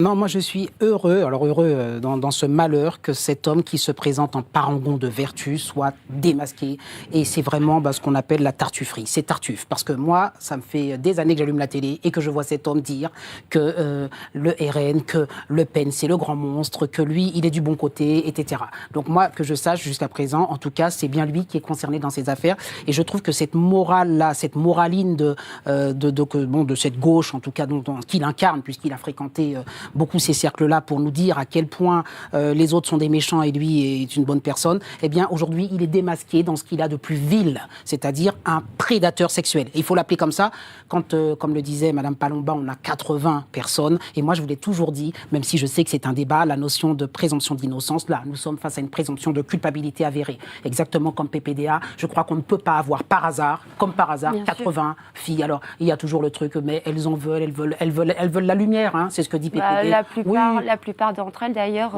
Non, moi je suis heureux, dans ce malheur que cet homme qui se présente en parangon de vertu soit démasqué. Et c'est vraiment ce qu'on appelle la tartufferie. C'est Tartuffe. Parce que moi, ça me fait des années que j'allume la télé et que je vois cet homme dire que le RN, que Le Pen, c'est le grand monstre, que lui, il est du bon côté, etc. Donc moi, que je sache jusqu'à présent, en tout cas, c'est bien lui qui est concerné dans ces affaires. Et je trouve que cette morale-là, cette moraline de cette gauche, en tout cas, qu'il incarne, puisqu'il a fréquenté beaucoup ces cercles-là pour nous dire à quel point les autres sont des méchants et lui est une bonne personne, eh bien aujourd'hui il est démasqué dans ce qu'il a de plus vil, c'est-à-dire un prédateur sexuel. Et il faut l'appeler comme ça, quand, comme le disait Madame Palomba, on a 80 personnes, et moi je vous l'ai toujours dit, même si je sais que c'est un débat, la notion de présomption d'innocence, là nous sommes face à une présomption de culpabilité avérée, exactement comme PPDA, je crois qu'on ne peut pas avoir par hasard, comme par hasard, bien 80 sûr. Filles. Alors il y a toujours le truc, mais elles en veulent, elles veulent la lumière, hein, c'est ce que dit PPDA. La plupart d'entre elles, d'ailleurs,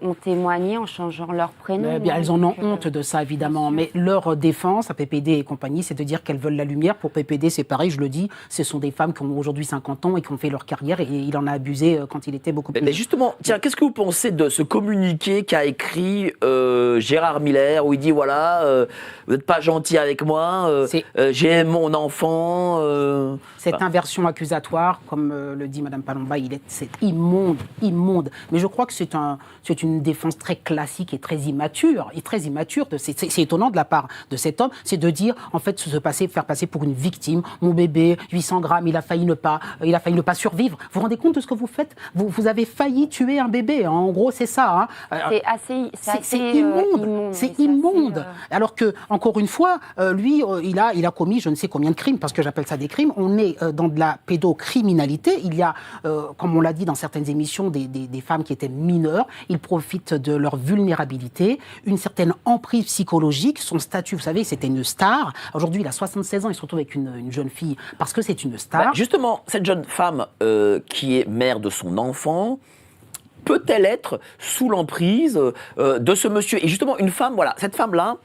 ont témoigné en changeant leur prénom. Eh bien, elles en ont honte de ça, évidemment. Mais leur défense à PPD et compagnie, c'est de dire qu'elles veulent la lumière. Pour PPD, c'est pareil, je le dis, ce sont des femmes qui ont aujourd'hui 50 ans et qui ont fait leur carrière. Et il en a abusé quand il était beaucoup plus... Mais justement, tiens, qu'est-ce que vous pensez de ce communiqué qu'a écrit Gérard Miller, où il dit, voilà, vous n'êtes pas gentil avec moi, j'ai mon enfant... Cette inversion accusatoire, comme le dit Madame Palomba, c'est immonde, immonde. Mais je crois que c'est une défense très classique et très immature. C'est étonnant de la part de cet homme, c'est de dire, en fait, faire passer pour une victime. Mon bébé, 800 grammes, il a failli ne pas survivre. Vous vous rendez compte de ce que vous faites ? Vous avez failli tuer un bébé. Hein. En gros, c'est ça. Hein. C'est immonde. C'est immonde. Alors que, encore une fois, lui, il a commis je ne sais combien de crimes, parce que j'appelle ça des crimes. On est dans de la pédocriminalité. Il y a, comme on l'a dit dans certaines émissions, des femmes qui étaient mineures. Ils profitent de leur vulnérabilité, une certaine emprise psychologique. Son statut, vous savez, c'était une star. Aujourd'hui, il a 76 ans, il se retrouve avec une jeune fille parce que c'est une star. Justement, cette jeune femme qui est mère de son enfant, peut-elle être sous l'emprise de ce monsieur ? Et justement, une femme, voilà, cette femme-là,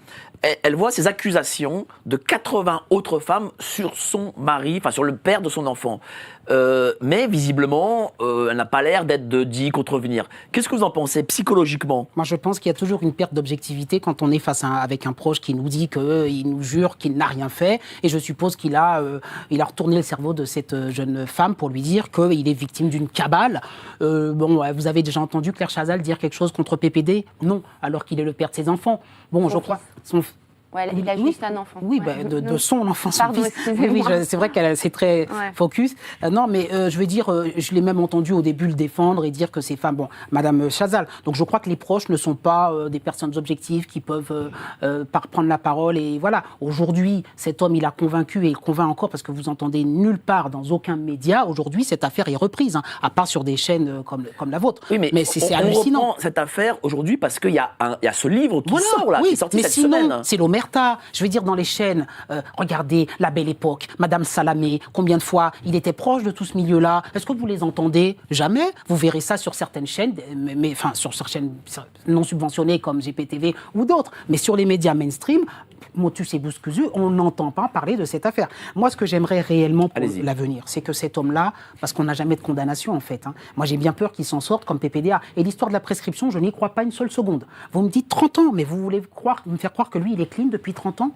elle voit ces accusations de 80 autres femmes sur son mari, enfin sur le père de son enfant. Mais visiblement, elle n'a pas l'air d'être d'y contrevenir. Qu'est-ce que vous en pensez psychologiquement ? Moi, je pense qu'il y a toujours une perte d'objectivité quand on est avec un proche qui nous dit qu'il nous jure qu'il n'a rien fait. Et je suppose qu'il a retourné le cerveau de cette jeune femme pour lui dire qu'il est victime d'une cabale. Vous avez déjà entendu Claire Chazal dire quelque chose contre PPD ? Non, alors qu'il est le père de ses enfants. Bon, je crois... Ouais, il a juste un enfant. Oui, de son enfant, son fils. Oui, c'est vrai qu'elle c'est très focus. Non, mais je veux dire, je l'ai même entendu au début le défendre et dire que ces femmes, Madame Chazal. Donc je crois que les proches ne sont pas des personnes objectives qui peuvent prendre la parole. Et voilà, aujourd'hui, cet homme, il a convaincu et il convainc encore parce que vous entendez nulle part dans aucun média. Aujourd'hui, cette affaire est reprise, à part sur des chaînes comme la vôtre. Oui, mais c'est hallucinant. On reprend cette affaire aujourd'hui parce qu'il y a ce livre qui sort là, qui est sorti cette semaine. C'est l'omerta. Je veux dire, dans les chaînes, regardez La Belle Époque, Madame Salamé, combien de fois il était proche de tout ce milieu-là. Est-ce que vous les entendez ? Jamais. Vous verrez ça sur certaines chaînes, sur certaines chaînes non subventionnées comme GPTV ou d'autres. Mais sur les médias mainstream, motus et bouscusu, on n'entend pas parler de cette affaire. Moi, ce que j'aimerais réellement pour l'avenir, c'est que cet homme-là, parce qu'on n'a jamais de condamnation en fait, moi j'ai bien peur qu'il s'en sorte comme PPDA. Et l'histoire de la prescription, je n'y crois pas une seule seconde. Vous me dites 30 ans, mais vous voulez me faire croire que lui, il est clean depuis 30 ans ?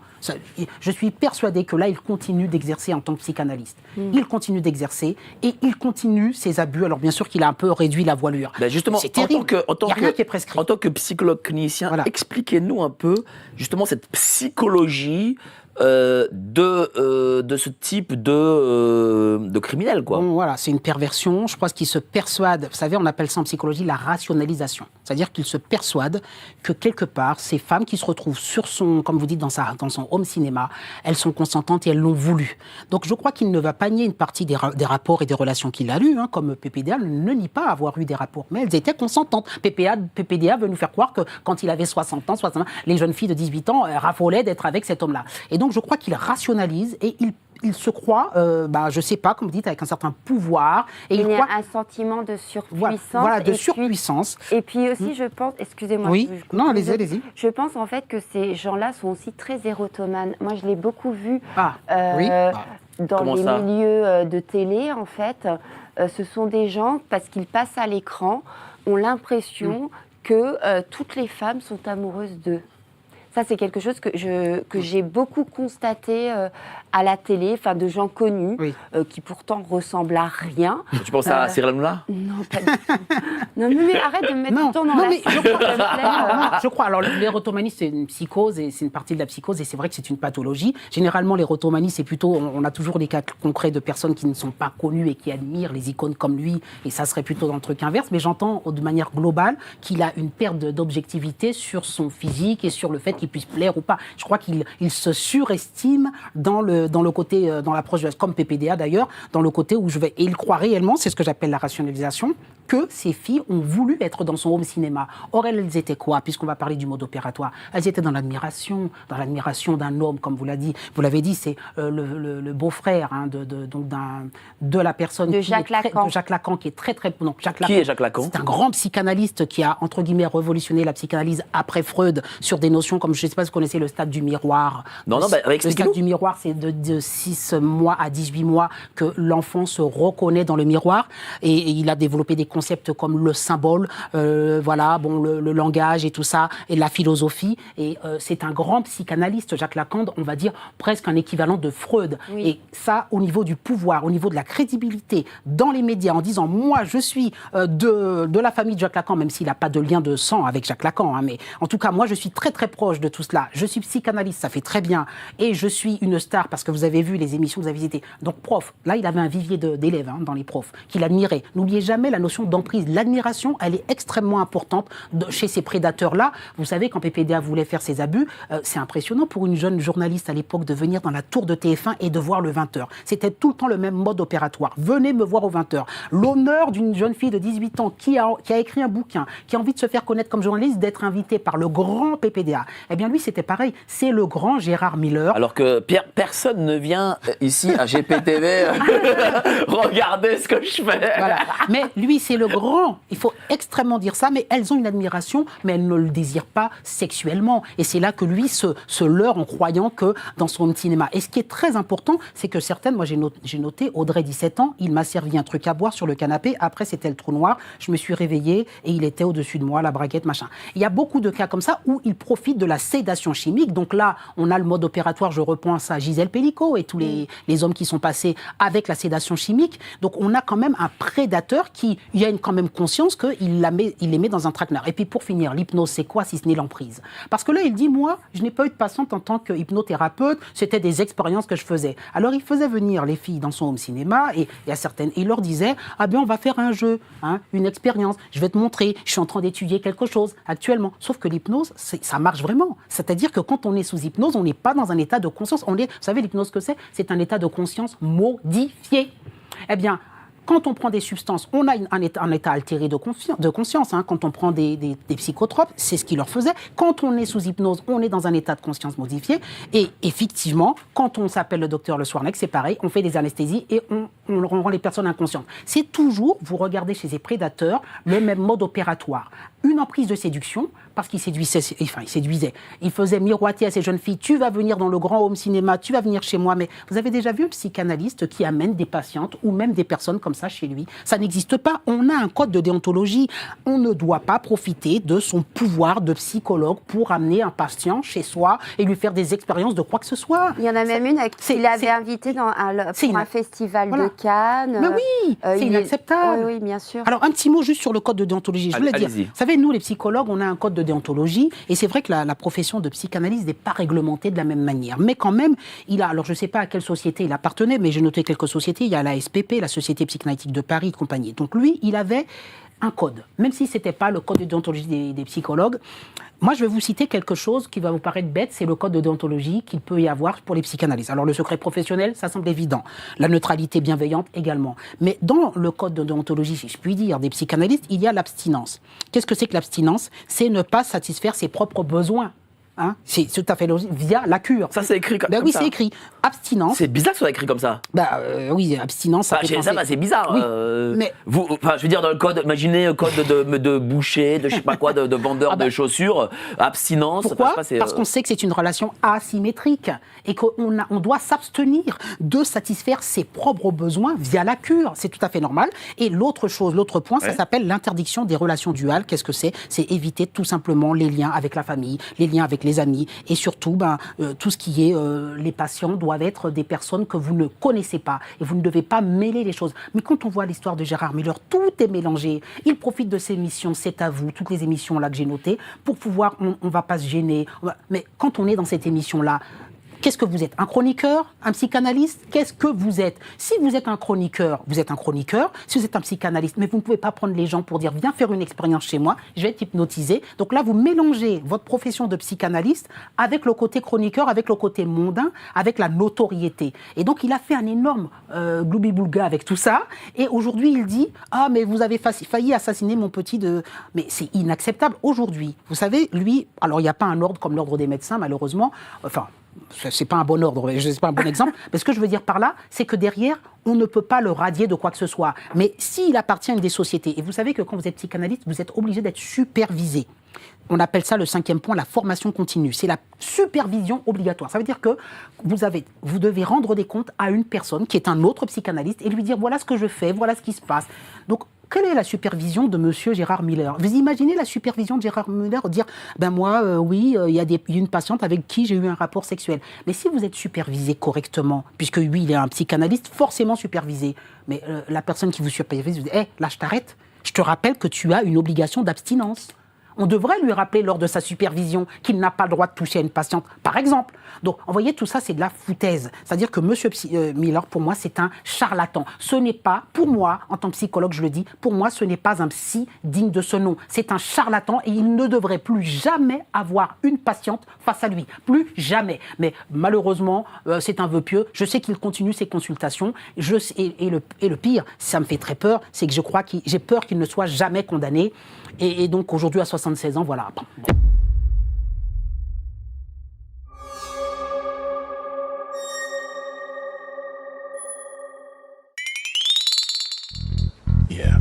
Je suis persuadé que là, il continue d'exercer en tant que psychanalyste. Il continue d'exercer et il continue ses abus. Alors bien sûr qu'il a un peu réduit la voilure. Justement, c'est terrible. En tant que psychologue clinicien, expliquez-nous un peu justement cette psychologie de ce type de criminel, quoi. Bon, voilà, c'est une perversion. Je crois qu'il se persuade, vous savez, on appelle ça en psychologie la rationalisation. C'est-à-dire qu'il se persuade que quelque part, ces femmes qui se retrouvent sur son, comme vous dites, dans son home cinéma, elles sont consentantes et elles l'ont voulu. Donc je crois qu'il ne va pas nier une partie des rapports et des relations qu'il a lus, comme PPDA ne nie pas avoir eu des rapports, mais elles étaient consentantes. PPDA veut nous faire croire que quand il avait 60 ans, les jeunes filles de 18 ans raffolaient d'être avec cet homme-là. Et donc je crois qu'il rationalise et il se croit, je sais pas, comme vous dites, avec un certain pouvoir. Et il y a un sentiment de surpuissance. Voilà, de surpuissance. Et puis aussi, je pense, excusez-moi. Oui, non, allez-y. Je pense en fait que ces gens-là sont aussi très érotomanes. Moi, je l'ai beaucoup vu dans les milieux de télé, en fait. ce sont des gens, parce qu'ils passent à l'écran, ont l'impression que toutes les femmes sont amoureuses d'eux. Ça, c'est quelque chose que j'ai beaucoup constaté à la télé, de gens connus, qui pourtant ressemblent à rien. Tu penses à Cyril Hanouna ? Non, pas du tout. Non, mais arrête de me mettre tout le temps dans la je crois. Alors, l'érotomanie, c'est une psychose, et c'est une partie de la psychose, et c'est vrai que c'est une pathologie. Généralement, l'érotomanie, c'est plutôt... On a toujours des cas concrets de personnes qui ne sont pas connues et qui admirent les icônes comme lui, et ça serait plutôt dans le truc inverse. Mais j'entends, de manière globale, qu'il a une perte d'objectivité sur son physique et sur le fait qu'il puisse plaire ou pas. Je crois qu'il se surestime dans le côté, dans l'approche, comme PPDA d'ailleurs, dans le côté où je vais... Et il croit réellement, c'est ce que j'appelle la rationalisation, que ces filles ont voulu être dans son home cinéma. Or, elles étaient quoi, puisqu'on va parler du mode opératoire? Elles étaient dans l'admiration d'un homme, comme vous l'avez dit, c'est le beau-frère de la personne... De Jacques Lacan. De Jacques Lacan, qui est très, très... Non, Qui est Jacques Lacan? C'est un grand psychanalyste qui a, entre guillemets, révolutionné la psychanalyse après Freud sur des notions comme, je ne sais pas si vous connaissez le stade du miroir. Non, le stade du miroir, c'est de 6 mois à 18 mois que l'enfant se reconnaît dans le miroir, et il a développé des concepts comme le symbole, le langage et tout ça, et la philosophie. Et c'est un grand psychanalyste, Jacques Lacan, on va dire presque un équivalent de Freud. Oui. Et ça, au niveau du pouvoir, au niveau de la crédibilité dans les médias, en disant moi je suis de la famille de Jacques Lacan, même s'il n'a pas de lien de sang avec Jacques Lacan, mais en tout cas moi je suis très très proche de tout cela. Je suis psychanalyste, ça fait très bien, et je suis une star parce que vous avez vu les émissions que vous avez visitées. Donc prof, là il avait un vivier d'élèves dans les profs qu'il admirait. N'oubliez jamais la notion d'emprise. L'admiration, elle est extrêmement importante chez ces prédateurs-là. Vous savez, quand PPDA voulait faire ses abus, c'est impressionnant pour une jeune journaliste à l'époque de venir dans la tour de TF1 et de voir le 20h. C'était tout le temps le même mode opératoire. Venez me voir au 20h. L'honneur d'une jeune fille de 18 ans qui a écrit un bouquin, qui a envie de se faire connaître comme journaliste, d'être invitée par le grand PPDA. Eh bien lui, c'était pareil. C'est le grand Gérard Miller. Alors que personne ne vient ici à GPTV regarder ce que je fais. Voilà. Mais lui, c'est le grand. Il faut extrêmement dire ça, mais elles ont une admiration, mais elles ne le désirent pas sexuellement. Et c'est là que lui se leurre en croyant que dans son cinéma. Et ce qui est très important, c'est que certaines, moi j'ai noté, Audrey, 17 ans, il m'a servi un truc à boire sur le canapé, après c'était le trou noir, je me suis réveillée et il était au-dessus de moi, la braguette, machin. Il y a beaucoup de cas comme ça où il profite de la sédation chimique. Donc là, on a le mode opératoire, je repense à Gisèle Pellicot et tous les hommes qui sont passés avec la sédation chimique. Donc on a quand même un prédateur qui, il y a quand même conscience qu'il les met dans un traquenard. Et puis pour finir, l'hypnose, c'est quoi si ce n'est l'emprise? Parce que là, il dit, moi, je n'ai pas eu de patiente en tant qu'hypnothérapeute, c'était des expériences que je faisais. Alors il faisait venir les filles dans son home cinéma et il y a certaines, il leur disait, ah bien on va faire un jeu, une expérience, je vais te montrer, je suis en train d'étudier quelque chose actuellement. Sauf que l'hypnose, ça marche vraiment. C'est-à-dire que quand on est sous hypnose, on n'est pas dans un état de conscience. Vous savez, l'hypnose que c'est un état de conscience modifié. Eh bien, quand on prend des substances, on a un état altéré de conscience. Quand on prend des psychotropes, c'est ce qu'il leur faisait. Quand on est sous hypnose, on est dans un état de conscience modifié. Et effectivement, quand on s'appelle le docteur Le Soirnec, c'est pareil, on fait des anesthésies et on rend les personnes inconscientes. C'est toujours, vous regardez chez ces prédateurs, le même mode opératoire. Une emprise de séduction, parce qu'il séduisait. Il faisait miroiter à ces jeunes filles, tu vas venir dans le grand home cinéma, tu vas venir chez moi. Mais vous avez déjà vu un psychanalyste qui amène des patientes ou même des personnes comme ça chez lui? Ça n'existe pas. On a un code de déontologie. On ne doit pas profiter de son pouvoir de psychologue pour amener un patient chez soi et lui faire des expériences de quoi que ce soit. Il y en a même une qu'il avait invité pour un festival de Cannes. Mais oui, c'est inacceptable. Oui, bien sûr. Alors, un petit mot juste sur le code de déontologie. Je voulais dire, vous savez, nous, les psychologues, on a un code de déontologie et c'est vrai que la profession de psychanalyse n'est pas réglementée de la même manière. Mais quand même, alors je ne sais pas à quelle société il appartenait, mais j'ai noté quelques sociétés. Il y a la SPP, la Société psychanalytique de Paris et compagnie. Donc lui, il avait un code, même si ce n'était pas le code de déontologie des psychologues. Moi, je vais vous citer quelque chose qui va vous paraître bête, c'est le code de déontologie qu'il peut y avoir pour les psychanalystes. Alors, le secret professionnel, ça semble évident. La neutralité bienveillante également. Mais dans le code de déontologie, si je puis dire, des psychanalystes, il y a l'abstinence. Qu'est-ce que c'est que l'abstinence? C'est ne pas satisfaire ses propres besoins. Hein, c'est tout à fait logique, via la cure. Ça, c'est écrit comme, Ben comme oui, ça. c'est écrit. Abstinence. C'est bizarre que ce soit écrit comme ça. Oui, abstinence, ça Bah, fait penser... c'est bizarre. Oui, mais- Je veux dire, dans le code, imaginez code de boucher, de je sais pas quoi, de vendeur de chaussures, abstinence. Pourquoi? Enfin, je sais pas, Parce qu'on sait que c'est une relation asymétrique et qu'on doit s'abstenir de satisfaire ses propres besoins via la cure. C'est tout à fait normal. Et l'autre point, ça s'appelle l'interdiction des relations duales. Qu'est-ce que c'est? C'est éviter tout simplement les liens avec la famille, les liens avec les amis et surtout tout ce qui est les patients doivent être des personnes que vous ne connaissez pas et vous ne devez pas mêler les choses. Mais quand on voit l'histoire de Gérard Miller, tout est mélangé. Il profite de ses émissions, c'est à vous, toutes les émissions là que j'ai notées, pour pouvoir, on va pas se gêner. Mais quand on est dans cette émission-là, qu'est-ce que vous êtes? Un chroniqueur? Un psychanalyste? Qu'est-ce que vous êtes? Si vous êtes un chroniqueur, vous êtes un chroniqueur. Si vous êtes un psychanalyste, mais vous ne pouvez pas prendre les gens pour dire viens faire une expérience chez moi, je vais être hypnotisé. Donc là, vous mélangez votre profession de psychanalyste avec le côté chroniqueur, avec le côté mondain, avec la notoriété. Et donc, il a fait un énorme gloubi-boulga avec tout ça. Et aujourd'hui, il dit ah, mais vous avez failli assassiner mon petit de. Mais c'est inacceptable. Aujourd'hui, vous savez, lui, alors il n'y a pas un ordre comme l'ordre des médecins, malheureusement. Enfin, c'est pas un bon ordre, c'est pas un bon exemple, mais ce que je veux dire par là, c'est que derrière, on ne peut pas le radier de quoi que ce soit. Mais s'il appartient à une des sociétés, et vous savez que quand vous êtes psychanalyste, vous êtes obligé d'être supervisé. On appelle ça le 5e point, la formation continue. C'est la supervision obligatoire. Ça veut dire que vous devez rendre des comptes à une personne qui est un autre psychanalyste et lui dire voilà ce que je fais, voilà ce qui se passe. Donc, quelle est la supervision de monsieur Gérard Miller? Vous imaginez la supervision de Gérard Miller dire ben moi, oui, il y a une patiente avec qui j'ai eu un rapport sexuel. Mais si vous êtes supervisé correctement, puisque lui, il est un psychanalyste forcément supervisé, mais la personne qui vous supervise vous dit là, je t'arrête, je te rappelle que tu as une obligation d'abstinence. On devrait lui rappeler lors de sa supervision qu'il n'a pas le droit de toucher à une patiente, par exemple. Donc, vous voyez, tout ça, c'est de la foutaise. C'est-à-dire que M. Miller, pour moi, c'est un charlatan. Ce n'est pas, pour moi, en tant que psychologue, je le dis, pour moi, ce n'est pas un psy digne de ce nom. C'est un charlatan et il ne devrait plus jamais avoir une patiente face à lui. Plus jamais. Mais malheureusement, c'est un vœu pieux. Je sais qu'il continue ses consultations. Et le pire, ça me fait très peur, c'est que j'ai peur qu'il ne soit jamais condamné. Et donc, aujourd'hui, à 76 ans, voilà. Yeah.